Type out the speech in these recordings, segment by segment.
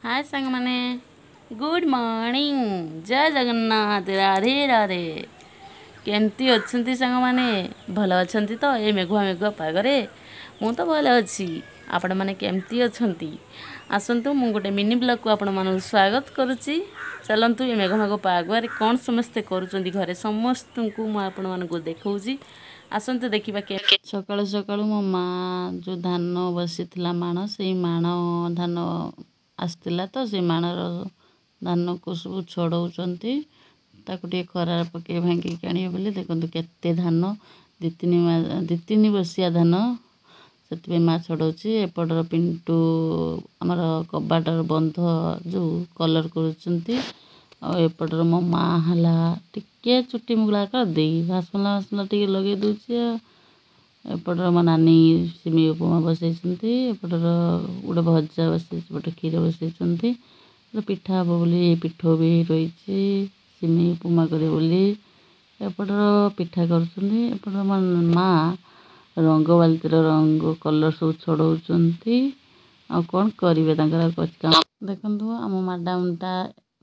हाय सांग माने good morning जय जगन्नाथ राधे राधे केमती अच्छी सांग माने भल अच्छी तो ये मेघुआ मेघुआ पागरे मु तो भल अच्छी आपण मैंने केमती अच्छी आसतु मु गोटे मिनी ब्लॉग को आपण मानक स्वागत करुच्ची। चलतु ये मेघ मेघ पागुआरे कौन समस्ते करुँच घरे समस्त को आपण मानक देखौची आसतु देखा के सकाळु सकाळु मो माँ जो धान बसी माण से माण धान आसला तो से माणर धान को सब छड़ाऊँच ताकू टे खरार पके भांगिक आने बोले देखो केते धान दी तीन बसिया धान से माँ छड़ाऊँच एपटर पिंटू आमर कबाटर बंध जो कलर करपटर मो माँ है टिके चुटी मुगला कर दे भासला भासला टे लगे दूसरी एपटर मो नानी सिमी उपमा बसई एपटर गोटे भजा बसई गोटे क्षीर बसई पिठा हम बोली पिठो भी रही सिमी उपमा करे बोली एपटर पिठा करपटर मो माँ रंग बाल्टीर रंग कलर सब छड़ाऊँच आ कौन करेंगे देखु आम मैडमटा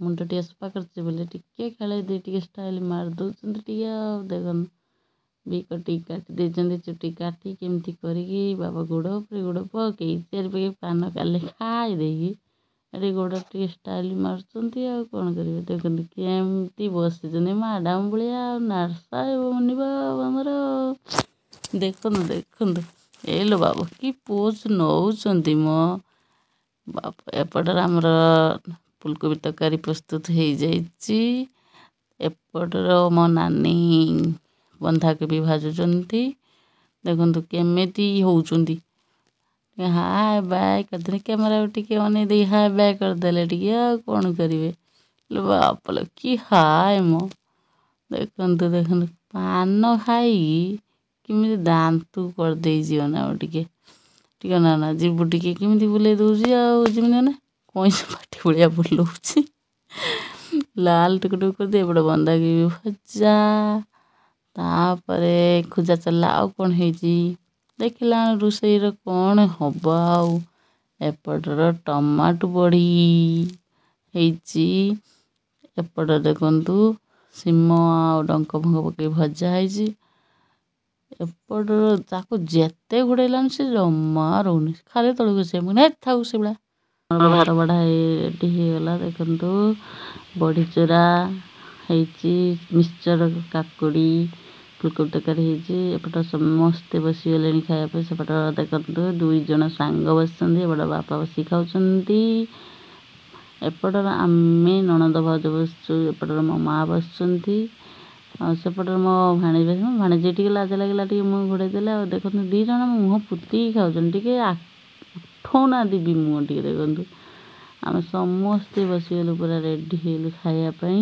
मुंड टे सफा कर बोले टिके खेल टे स्टाइल मार दौरान टे देख बिकटी काटी देते चुटी काटी केमती करी बाबा गोड़ पर गोड़ पकई चार पकई पान काले खाई देगी गोड़ टे स्टाइल मार्च कौन करेंगे देखते केमती बस मैडम भाया नारसा आमर देखु देखु एलो बाबू कि पोज नौंट मो बाप एपटर आमर फुलकोबी तरकारी प्रस्तुत हो जाइए एपटर मो नानी बंधाकोबी भाजुंट देखु केमेती होती हाय बाय करदे कैमेरा टिके मन दे हाय बाय करदे टे कौन करेंगे बाप कि हाय मो देखु देखु पान खाई किमी दांतु करदे ना टे ना ना जीव टे केमी बुले दूसरी आमि ना कई पाटी भाया बुलाऊँ लाल टुक टुक कर दे बड़ा बंदा की भजा तापर खोजा चलला आउ कौन है देखला रोसई कौन हम एपटर टमाटो बड़ी एपटर देखु सिम आ डंक फंक पकई भजा है एपटर ताको जेते घोड़ेलान से जमा रोनी खाली तलू से मुझे था से बड़ा भात बढ़ा रेडी होगला देखु बड़ी चूरा मिक्सचर काकुड़ी फुलकोबी तरकारी एपटर समस्ते बसीगले खायापे सेपटर देखु दुई जन सांग बस बड़ा बापा बसी खाऊँच एपटर आमे ननद भाज बसु एपटर मो माँ बस सेपटर मो भाणी भाणीजी टे लाज लगे टे मुँह घोड़े देला देखो दी जन मुँह पुती खाऊँ टे उठौना देवी मुँह टे देखु आम समस्ते बसीगलु पूरा रेडी होगलु खायापी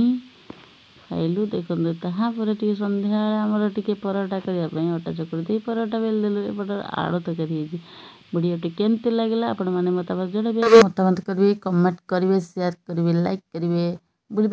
खाइलु देखु तापर टे सन्ध्या आमर टे परोटा करने अटा चकुड़ी दे परोटा बेल देलु एपटर आलू तरकारी वीडियो टी केमती लगे आपण मैंने मतामत जणाइबे मतामत करेंगे कमेंट करेंगे शेयर करेंगे लाइक करेंगे बुझे।